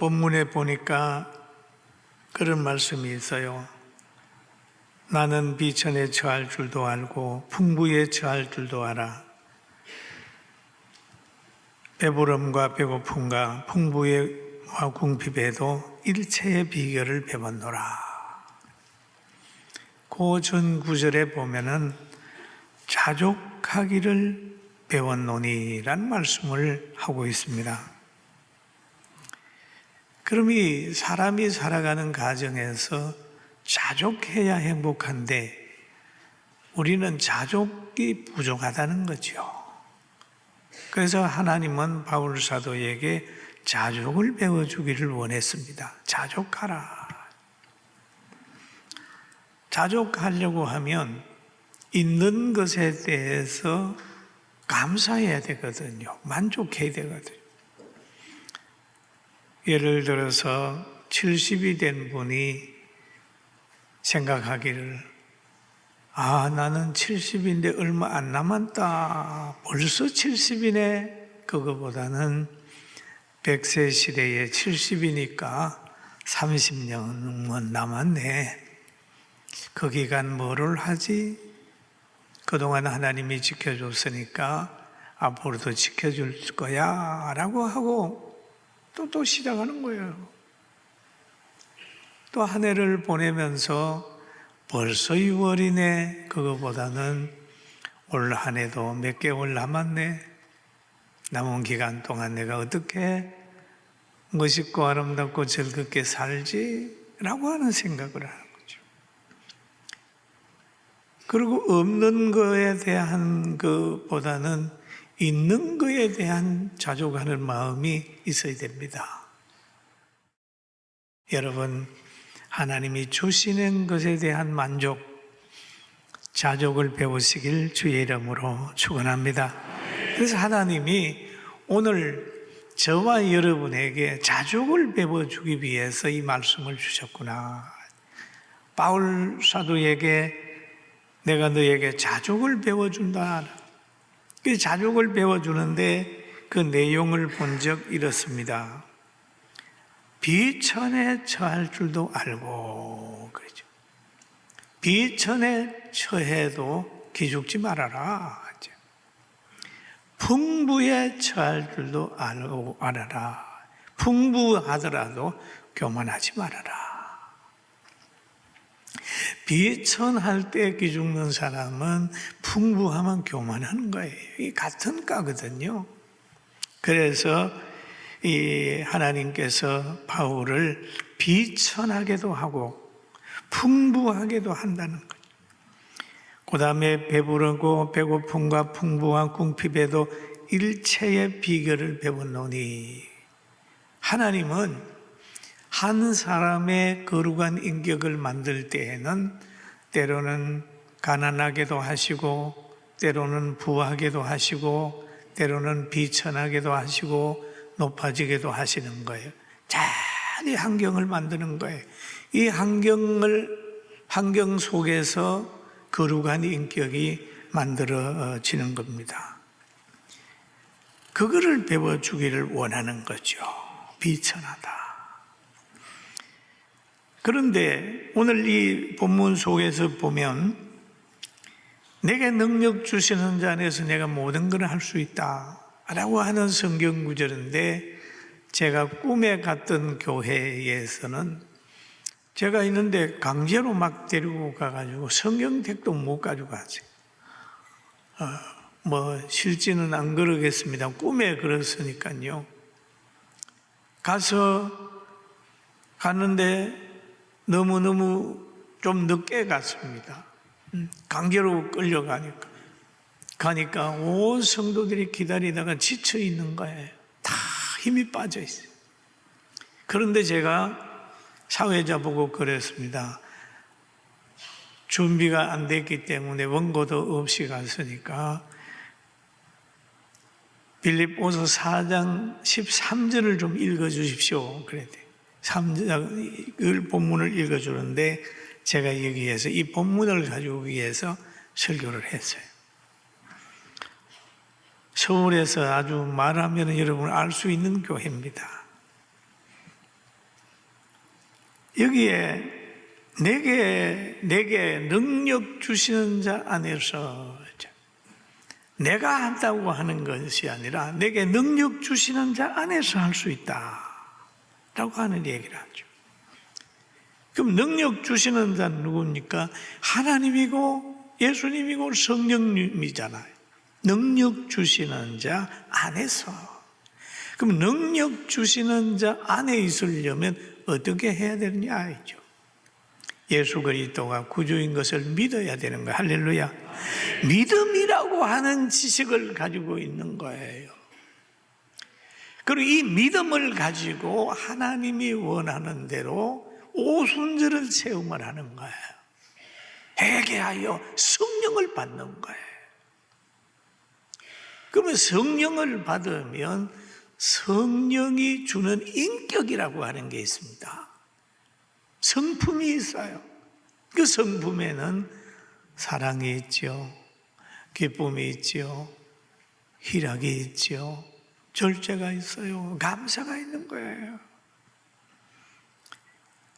본문에 보니까 그런 말씀이 있어요. 나는 비천에 처할 줄도 알고 풍부에 처할 줄도 알아. 배부름과 배고픔과 풍부와 궁핍에도 일체의 비결을 배웠노라. 그 전 구절에 보면은 자족하기를 배웠노니라는 말씀을 하고 있습니다. 그럼 이 사람이 살아가는 가정에서 자족해야 행복한데 우리는 자족이 부족하다는 거죠. 그래서 하나님은 바울 사도에게 자족을 배워주기를 원했습니다. 자족하라. 자족하려고 하면 있는 것에 대해서 감사해야 되거든요. 만족해야 되거든요. 예를 들어서 70이 된 분이 생각하기를 나는 70인데 얼마 안 남았다. 벌써 70이네. 그거보다는 100세 시대에 70이니까 30년은 남았네. 그 기간 뭐를 하지? 그동안 하나님이 지켜줬으니까 앞으로도 지켜줄 거야 라고 하고 또 시작하는 거예요. 또 한 해를 보내면서 벌써 6월이네. 그거보다는 올 한 해도 몇 개월 남았네. 남은 기간 동안 내가 어떻게 멋있고 아름답고 즐겁게 살지? 라고 하는 생각을 하는 거죠. 그리고 없는 거에 대한 것보다는 있는 거에 대한 자족하는 마음이 있어야 됩니다. 여러분, 하나님이 주시는 것에 대한 만족, 자족을 배우시길 주의 이름으로 축원합니다. 그래서 하나님이 오늘 저와 여러분에게 자족을 배워주기 위해서 이 말씀을 주셨구나. 바울 사도에게 내가 너에게 자족을 배워준다. 그 자족을 배워주는데 그 내용을 본 적 이렇습니다. 비천에 처할 줄도 알고 그러죠. 비천에 처해도 기죽지 말아라. 풍부에 처할 줄도 알고 알아라. 풍부하더라도 교만하지 말아라. 비천할 때 기죽는 사람은 풍부하면 교만하는 거예요. 이 같은 까거든요. 그래서 이 하나님께서 바울을 비천하게도 하고 풍부하게도 한다는 거죠. 그 다음에 배부르고 배고픔과 풍부한 궁핍에도 일체의 비결을 배웠노니, 하나님은 한 사람의 거룩한 인격을 만들 때에는 때로는 가난하게도 하시고 때로는 부하게도 하시고 때로는 비천하게도 하시고 높아지게도 하시는 거예요. 잘 이 환경을 만드는 거예요. 이 환경 속에서 거룩한 인격이 만들어지는 겁니다. 그거를 배워주기를 원하는 거죠. 비천하다. 그런데 오늘 이 본문 속에서 보면 내게 능력 주시는 자 안에서 내가 모든 걸 할 수 있다 라고 하는 성경 구절인데, 제가 꿈에 갔던 교회에서는 제가 있는데 강제로 막 데리고 가가지고 성경책도 못 가지고 갔어요. 실제는 안 그러겠습니다. 꿈에 그랬으니까요. 갔는데 너무너무 좀 늦게 갔습니다. 강제로 가니까 온 성도들이 기다리다가 지쳐 있는 거예요. 다 힘이 빠져 있어요. 그런데 제가 사회자 보고 그랬습니다. 준비가 안 됐기 때문에 원고도 없이 갔으니까 빌립보서 4장 13절을 좀 읽어주십시오. 그랬대요. 3절 본문을 읽어주는데 제가 여기에서 이 본문을 가지고 위해서 설교를 했어요. 서울에서 아주 말하면 여러분 알 수 있는 교회입니다. 여기에 내게 능력 주시는 자 안에서, 내가 한다고 하는 것이 아니라 내게 능력 주시는 자 안에서 할 수 있다라고 하는 얘기를 하죠. 그럼 능력 주시는 자는 누굽니까? 하나님이고 예수님이고 성령님이잖아요. 능력 주시는 자 안에서. 그럼 능력 주시는 자 안에 있으려면 어떻게 해야 되느냐 이죠. 예수 그리스도가 구주인 것을 믿어야 되는 거예요. 할렐루야. 믿음이라고 하는 지식을 가지고 있는 거예요. 그리고 이 믿음을 가지고 하나님이 원하는 대로 오순절을 체험을 하는 거예요. 회개하여 성령을 받는 거예요. 그러면 성령을 받으면 성령이 주는 인격이라고 하는 게 있습니다. 성품이 있어요. 그 성품에는 사랑이 있죠, 기쁨이 있죠, 희락이 있죠, 절제가 있어요, 감사가 있는 거예요.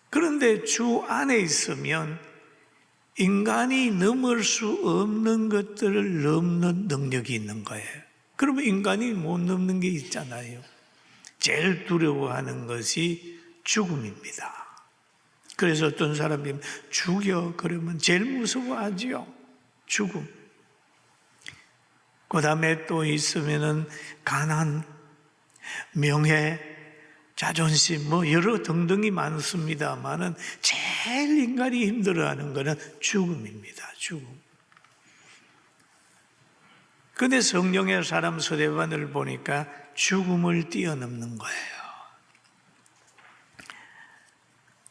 그런데 주 안에 있으면 인간이 넘을 수 없는 것들을 넘는 능력이 있는 거예요. 그러면 인간이 못 넘는 게 있잖아요. 제일 두려워하는 것이 죽음입니다. 그래서 어떤 사람이 죽여 그러면 제일 무서워하지요. 죽음. 그 다음에 또 있으면은 가난, 명예, 자존심 뭐 여러 등등이 많습니다만은 제일 인간이 힘들어하는 것은 죽음입니다. 죽음. 그런데 성령의 사람 서대반을 보니까 죽음을 뛰어넘는 거예요.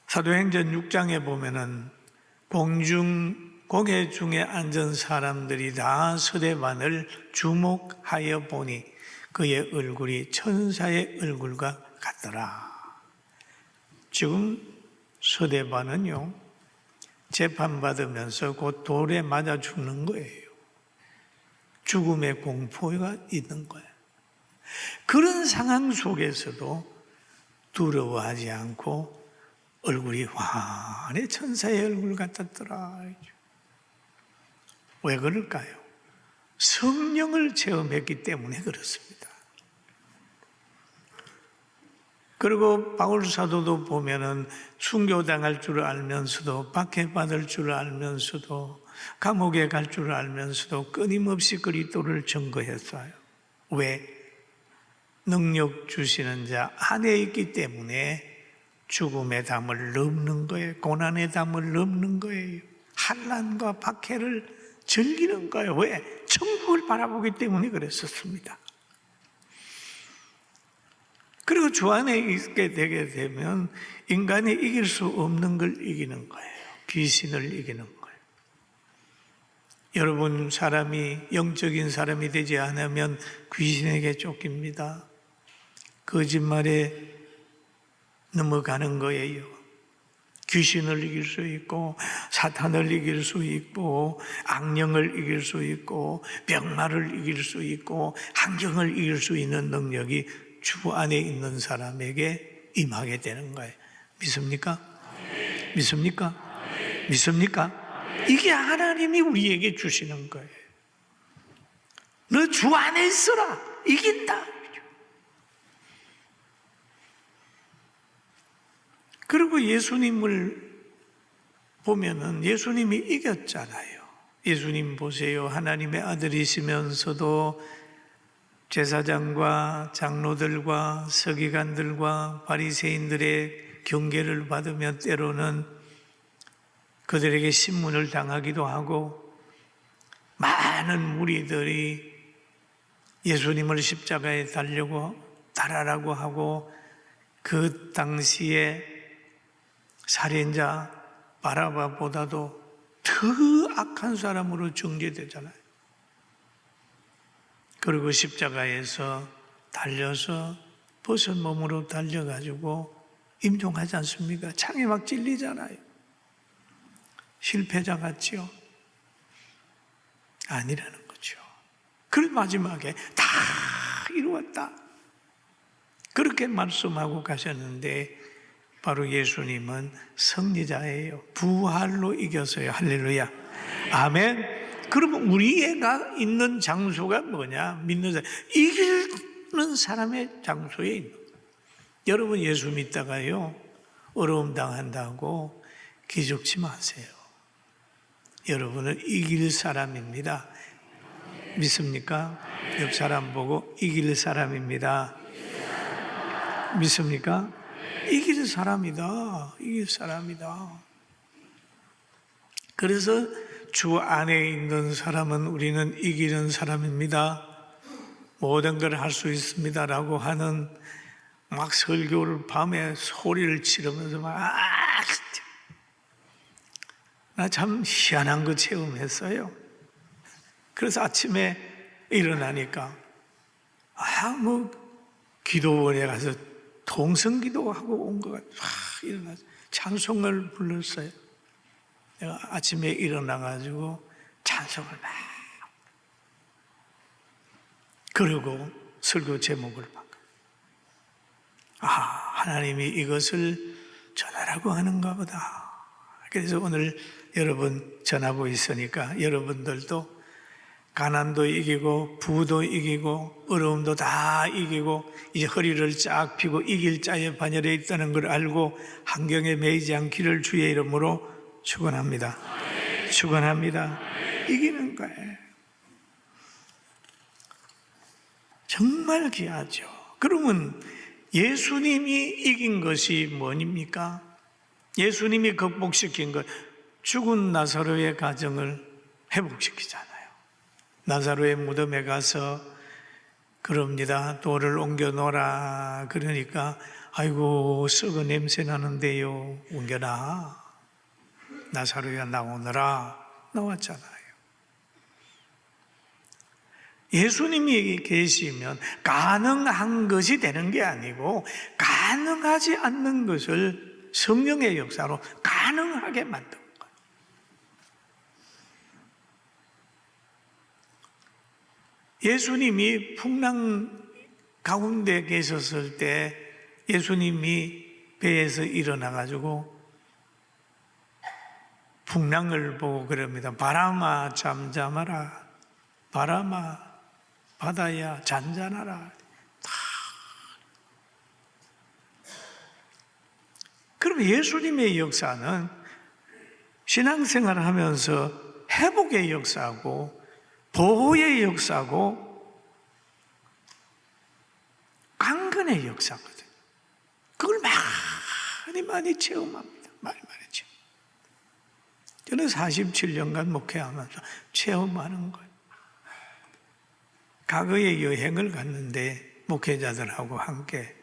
사도행전 6장에 보면은 공회 중에 앉은 사람들이 다 서대반을 주목하여 보니 그의 얼굴이 천사의 얼굴과 같더라. 지금 서대반은요, 재판받으면서 곧 돌에 맞아 죽는 거예요. 죽음의 공포가 있는 거예요. 그런 상황 속에서도 두려워하지 않고 얼굴이 환히 천사의 얼굴 같았더라. 왜 그럴까요? 성령을 체험했기 때문에 그렇습니다. 그리고 바울 사도도 보면은 순교당할 줄 알면서도, 박해받을 줄 알면서도, 감옥에 갈 줄 알면서도 끊임없이 그리스도를 증거했어요. 왜? 능력 주시는 자 안에 있기 때문에 죽음의 담을 넘는 거예요. 고난의 담을 넘는 거예요. 환난과 박해를 즐기는 거예요. 왜? 천국을 바라보기 때문에 그랬었습니다. 그리고 주 안에 있게 되게 되면 인간이 이길 수 없는 걸 이기는 거예요. 귀신을 이기는 거예요. 여러분, 사람이 영적인 사람이 되지 않으면 귀신에게 쫓깁니다. 거짓말에 넘어가는 거예요. 귀신을 이길 수 있고, 사탄을 이길 수 있고, 악령을 이길 수 있고, 병마를 이길 수 있고, 환경을 이길 수 있는 능력이 주 안에 있는 사람에게 임하게 되는 거예요. 믿습니까? 믿습니까? 믿습니까? 이게 하나님이 우리에게 주시는 거예요. 너 주 안에 있어라. 이긴다. 그리고 예수님을 보면은 예수님이 이겼잖아요. 예수님 보세요. 하나님의 아들이시면서도 제사장과 장로들과 서기관들과 바리새인들의 경계를 받으며 때로는 그들에게 신문을 당하기도 하고, 많은 무리들이 예수님을 십자가에 달아라고 하고, 그 당시에 살인자 바라바보다도 더 악한 사람으로 정죄되잖아요. 그리고 십자가에서 달려서 벗은 몸으로 달려가지고 임종하지 않습니까? 창에 막 찔리잖아요. 실패자 같지요? 아니라는 거죠. 그리고 마지막에 다 이루었다. 그렇게 말씀하고 가셨는데 바로 예수님은 승리자예요. 부활로 이겼어요. 할렐루야. 아멘. 그러면 우리가 있는 장소가 뭐냐? 믿는 사람, 이기는 사람의 장소에 있는 거예요. 여러분 예수 믿다가요 어려움 당한다고 기죽지 마세요. 여러분은 이길 사람입니다. 믿습니까? 옆 사람 보고 이길 사람입니다. 믿습니까? 이길 사람이다. 이길 사람이다. 그래서 주 안에 있는 사람은 우리는 이기는 사람입니다. 모든 걸 할 수 있습니다라고 하는 막 설교를 밤에 소리를 지르면서 나 참 희한한 거 체험했어요. 그래서 아침에 일어나니까 기도원에 가서 통성기도하고 온 것 같아요. 일어나서 찬송을 불렀어요. 내가 아침에 일어나가지고 찬송을 막 그리고 설교 제목을 바꿔. 하나님이 이것을 전하라고 하는가 보다. 그래서 오늘 여러분 전하고 있으니까 여러분들도 가난도 이기고 부도 이기고 어려움도 다 이기고 이제 허리를 쫙 펴고 이길 자의 반열에 있다는 걸 알고 환경에 매이지 않기를 주의 이름으로 축원합니다. 축원합니다. 이기는 거예요. 정말 귀하죠. 그러면 예수님이 이긴 것이 뭐입니까? 예수님이 극복시킨 것, 죽은 나사로의 가정을 회복시키잖아요. 나사로의 무덤에 가서 그럽니다. 돌을 옮겨 놓으라. 그러니까 아이고 썩은 냄새 나는데요. 옮겨놔. 나사로야 나오너라. 나왔잖아요. 예수님이 계시면 가능한 것이 되는 게 아니고 가능하지 않는 것을 성령의 역사로 가능하게 만든 거예요. 예수님이 풍랑 가운데 계셨을 때 예수님이 배에서 일어나가지고 풍랑을 보고 그럽니다. 바람아 잠잠하라. 바람아 바다야 잔잔하라. 그러면 예수님의 역사는 신앙생활을 하면서 회복의 역사고 보호의 역사고 강건의 역사거든요. 그걸 많이 체험합니다. 많이 체험. 저는 47년간 목회하면서 체험하는 거예요. 과거에 여행을 갔는데 목회자들하고 함께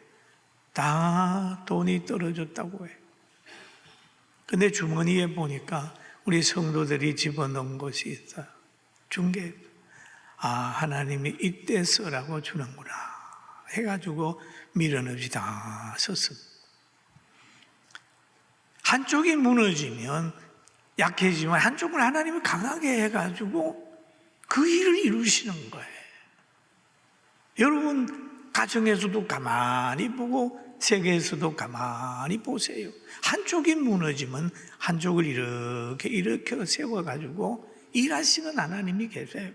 다 돈이 떨어졌다고 해요. 근데 주머니에 보니까 우리 성도들이 집어넣은 것이 있어요. 중개. 하나님이 이때 쓰라고 주는구나 해가지고 미련 없이 다 썼습니다. 한쪽이 무너지면 약해지면 한쪽을 하나님이 강하게 해가지고 그 일을 이루시는 거예요. 여러분 가정에서도 가만히 보고 세계에서도 가만히 보세요. 한쪽이 무너지면 한쪽을 이렇게 세워가지고 일하시는 하나님이 계세요.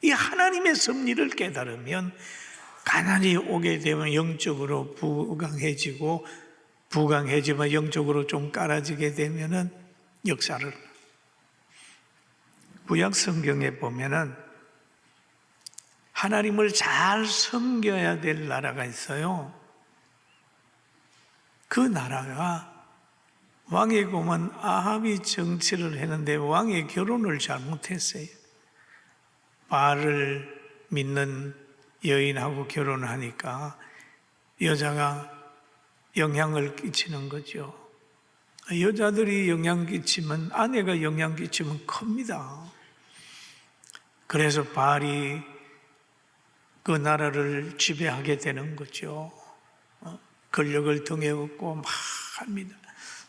이 하나님의 섭리를 깨달으면 가난이 오게 되면 영적으로 부강해지면 영적으로 좀 깔아지게 되면은 역사를 구약 성경에 보면은 하나님을 잘 섬겨야 될 나라가 있어요. 그 나라가 왕의 고만 아합이 정치를 했는데 왕의 결혼을 잘못했어요. 바알을 믿는 여인하고 결혼하니까 여자가 영향을 끼치는 거죠. 여자들이 영향 끼치면 아내가 영향 끼치면 큽니다. 그래서 바알이 그 나라를 지배하게 되는 거죠. 권력을 등에 업고 막 합니다.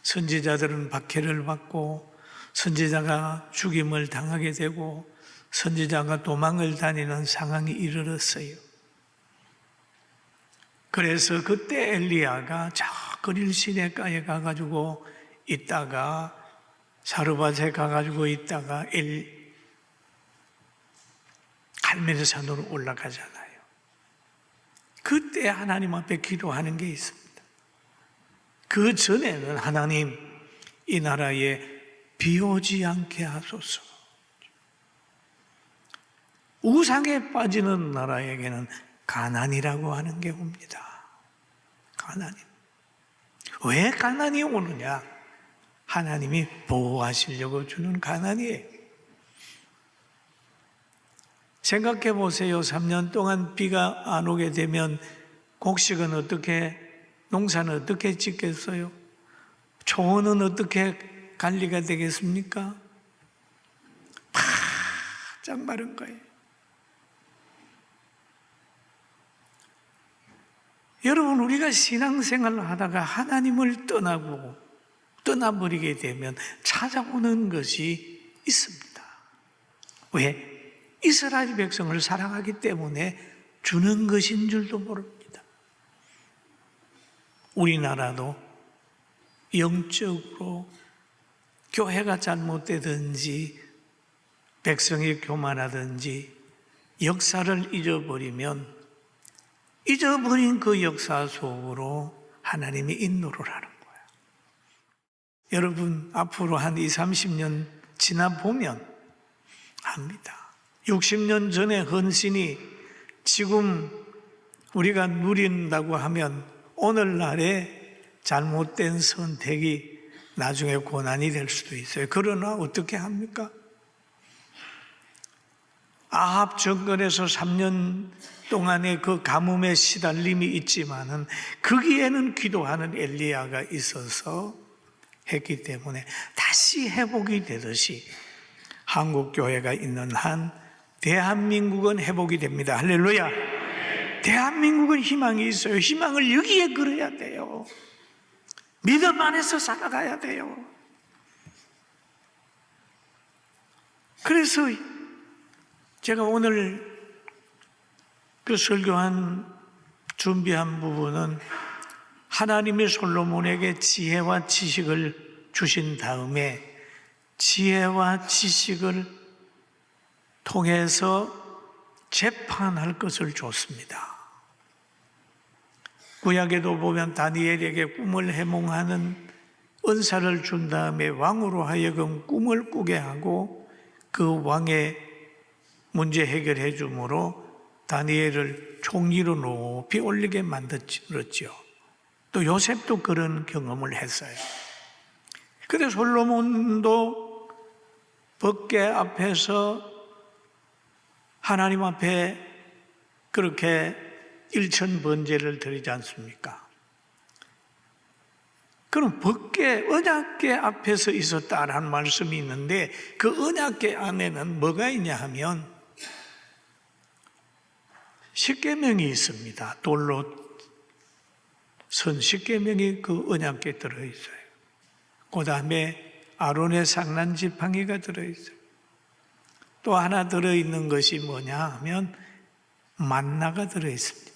선지자들은 박해를 받고 선지자가 죽임을 당하게 되고 선지자가 도망을 다니는 상황이 이르렀어요. 그래서 그때 엘리야가 그릴 시내가에 가가지고 있다가 사르밧에 가가지고 있다가 갈멜산으로 올라가잖아요. 그때 하나님 앞에 기도하는 게 있습니다. 그 전에는 하나님, 이 나라에 비 오지 않게 하소서. 우상에 빠지는 나라에게는 가난이라고 하는 게 옵니다. 가난이. 왜 가난이 오느냐? 하나님이 보호하시려고 주는 가난이에요. 생각해 보세요. 3년 동안 비가 안 오게 되면 곡식은 어떻게, 농사는 어떻게 짓겠어요? 초원은 어떻게 관리가 되겠습니까? 바짝 마른 거예요. 여러분, 우리가 신앙생활을 하다가 하나님을 떠나버리게 되면 찾아오는 것이 있습니다. 왜? 이스라엘 백성을 사랑하기 때문에 주는 것인 줄도 모릅니다. 우리나라도 영적으로 교회가 잘못되든지 백성이 교만하든지 역사를 잊어버리면 잊어버린 그 역사 속으로 하나님이 인도를 하는 거예요. 여러분, 앞으로 한 20, 30년 지나보면 압니다. 60년 전의 헌신이 지금 우리가 누린다고 하면 오늘날의 잘못된 선택이 나중에 고난이 될 수도 있어요. 그러나 어떻게 합니까? 아합 정권에서 3년 동안의 그 가뭄에 시달림이 있지만은 거기에는 기도하는 엘리야가 있어서 했기 때문에 다시 회복이 되듯이 한국 교회가 있는 한 대한민국은 회복이 됩니다. 할렐루야. 대한민국은 희망이 있어요. 희망을 여기에 걸어야 돼요. 믿음 안에서 살아가야 돼요. 그래서 제가 오늘 그 준비한 부분은 하나님이 솔로몬에게 지혜와 지식을 주신 다음에 지혜와 지식을 통해서 재판할 것을 줬습니다. 구약에도 보면 다니엘에게 꿈을 해몽하는 은사를 준 다음에 왕으로 하여금 꿈을 꾸게 하고 그 왕의 문제 해결해 줌으로 다니엘을 총리로 높이 올리게 만들었죠. 또 요셉도 그런 경험을 했어요. 그런데 솔로몬도 법궤 앞에서 하나님 앞에 그렇게 일천번제를 드리지 않습니까? 그럼 법궤, 언약궤 앞에서 있었다라는 말씀이 있는데 그 언약궤 안에는 뭐가 있냐 하면 십계명이 있습니다. 돌로 선 십계명이 그 언약궤에 들어있어요. 그 다음에 아론의 상란 지팡이가 들어있어요. 또 하나 들어있는 것이 뭐냐 하면 만나가 들어있습니다.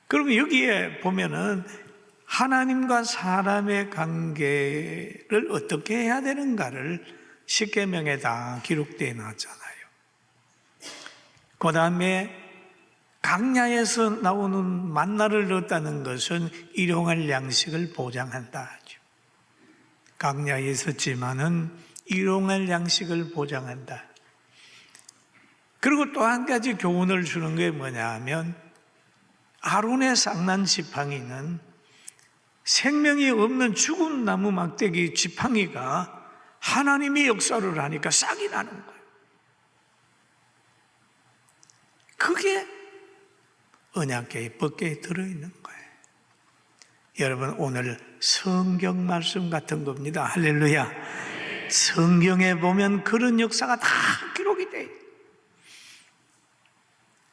그러면 여기에 보면은 하나님과 사람의 관계를 어떻게 해야 되는가를 십계명에 다 기록되어 놨잖아요. 그 다음에 강야에서 나오는 만나를 얻다는 것은 일용할 양식을 보장한다 하죠. 강야에 있었지만은 일용할 양식을 보장한다. 그리고 또 한 가지 교훈을 주는 게 뭐냐 하면 아론의 쌍난 지팡이는 생명이 없는 죽은 나무 막대기 지팡이가 하나님이 역사를 하니까 싹이 나는 거예요. 그게 언약궤의 법궤에 들어있는 거예요. 여러분, 오늘 성경 말씀 같은 겁니다. 할렐루야. 성경에 보면 그런 역사가 다 기록이 돼 있어요.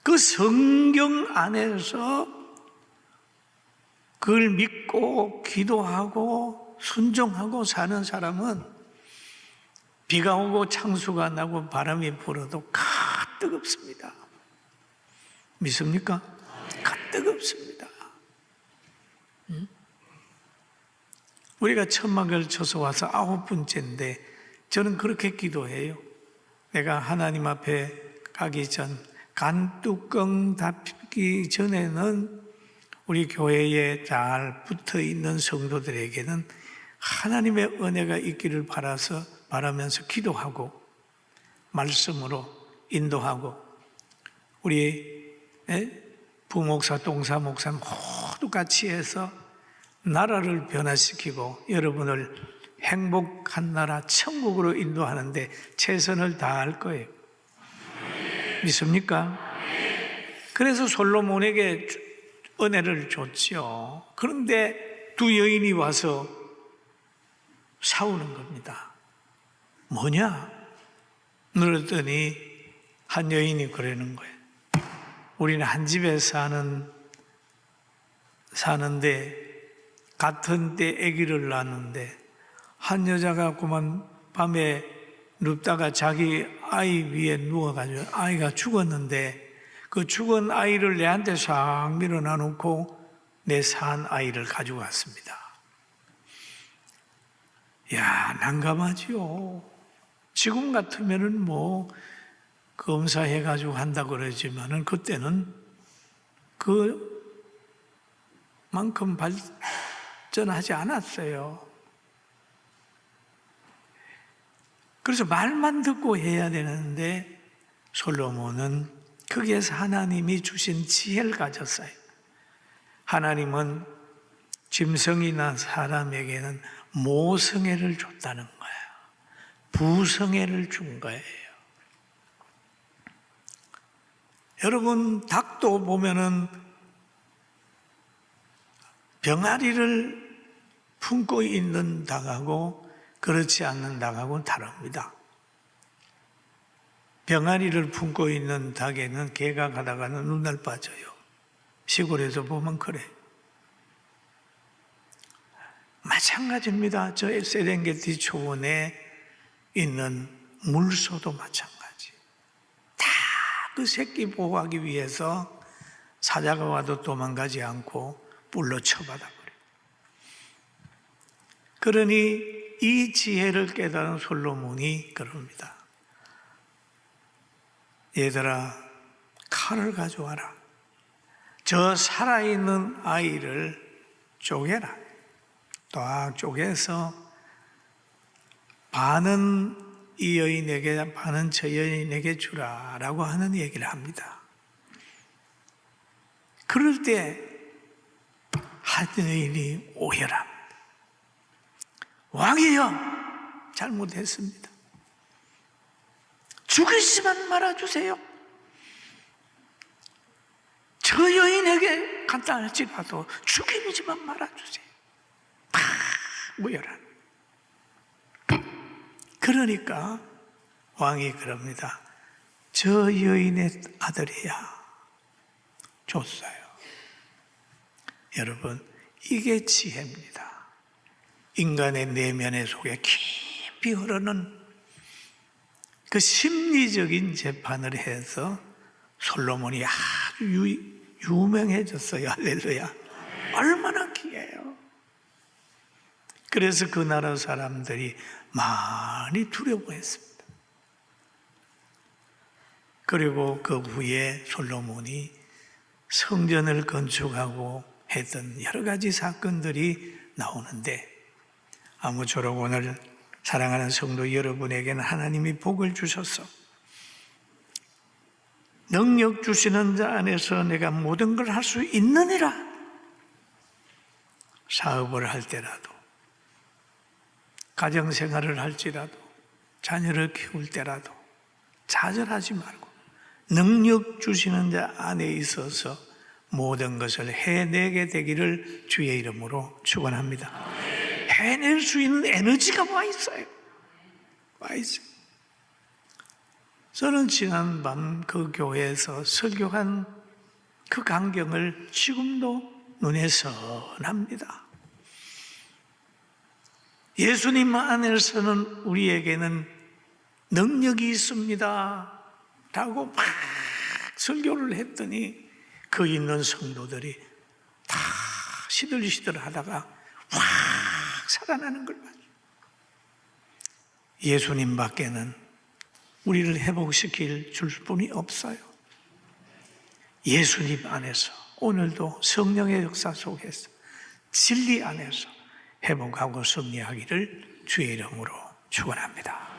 그 성경 안에서 그걸 믿고 기도하고 순종하고 사는 사람은 비가 오고 창수가 나고 바람이 불어도 가뜩 없습니다. 믿습니까? 가뜩 없습니다. 우리가 천막을 쳐서 와서 9번째인데 저는 그렇게 기도해요. 내가 하나님 앞에 가기 전 간뚜껑 닫기 전에는 우리 교회에 잘 붙어 있는 성도들에게는 하나님의 은혜가 있기를 바라면서 기도하고 말씀으로 인도하고 우리 부목사, 동사목사 모두 같이 해서 나라를 변화시키고 여러분을 행복한 나라 천국으로 인도하는데 최선을 다할 거예요. 믿습니까? 그래서 솔로몬에게 은혜를 줬죠. 그런데 두 여인이 와서 싸우는 겁니다. 뭐냐? 그랬더니 한 여인이 그러는 거예요. 우리는 한 집에 사는데 같은 때 아기를 낳았는데 한 여자가 그만 밤에 눕다가 자기 아이 위에 누워가지고 아이가 죽었는데 그 죽은 아이를 내한테 싹 밀어놔 놓고 내 산 아이를 가지고 왔습니다. 야, 난감하지요. 지금 같으면은 뭐 검사해가지고 한다고 그러지만은 그때는 그만큼 발전하지 않았어요. 그래서 말만 듣고 해야 되는데 솔로몬은 거기에서 하나님이 주신 지혜를 가졌어요. 하나님은 짐승이나 사람에게는 모성애를 줬다는 거예요. 부성애를 준 거예요. 여러분, 닭도 보면은 병아리를 품고 있는 닭하고 그렇지 않는 닭하고는 다릅니다. 병아리를 품고 있는 닭에는 개가 가다가는 눈알 빠져요. 시골에서 보면 그래. 마찬가지입니다. 저 세렝게티 초원에 있는 물소도 마찬가지. 다 그 새끼 보호하기 위해서 사자가 와도 도망가지 않고 뿔로 쳐받아 버려요. 그러니 이 지혜를 깨달은 솔로몬이 그럽니다. 얘들아, 칼을 가져와라. 저 살아있는 아이를 쪼개라. 딱 쪼개서 반은 이 여인에게, 반은 저 여인에게 주라 라고 하는 얘기를 합니다. 그럴 때 한 여인이 오열합니다. 왕이여, 잘못했습니다. 죽이지만 말아주세요. 저 여인에게 간단할지라도 죽이지만 말아주세요. 막 오열합니다. 그러니까 왕이 그럽니다. 저 여인의 아들이야. 줬어요. 여러분, 이게 지혜입니다. 인간의 내면의 속에 깊이 흐르는 그 심리적인 재판을 해서 솔로몬이 아주 유명해졌어요. 할렐루야. 얼마나 귀해요. 그래서 그 나라 사람들이 많이 두려워했습니다. 그리고 그 후에 솔로몬이 성전을 건축하고 했던 여러 가지 사건들이 나오는데 아무쪼록 오늘 사랑하는 성도 여러분에게는 하나님이 복을 주셔서 능력 주시는 자 안에서 내가 모든 걸 할 수 있느니라. 사업을 할 때라도, 가정생활을 할지라도, 자녀를 키울 때라도 좌절하지 말고 능력 주시는 자 안에 있어서 모든 것을 해내게 되기를 주의 이름으로 축원합니다. 해낼 수 있는 에너지가 와 있어요. 와 있어요. 저는 지난밤 그 교회에서 설교한 그 광경을 지금도 눈에 선합니다. 예수님 안에서는 우리에게는 능력이 있습니다 라고 막 설교를 했더니 그 있는 성도들이 다 시들시들 하다가 확 살아나는 걸 봐요. 예수님 밖에는 우리를 회복시킬 줄 분이 없어요. 예수님 안에서 오늘도 성령의 역사 속에서 진리 안에서 회복하고 승리하기를 주의 이름으로 축원합니다.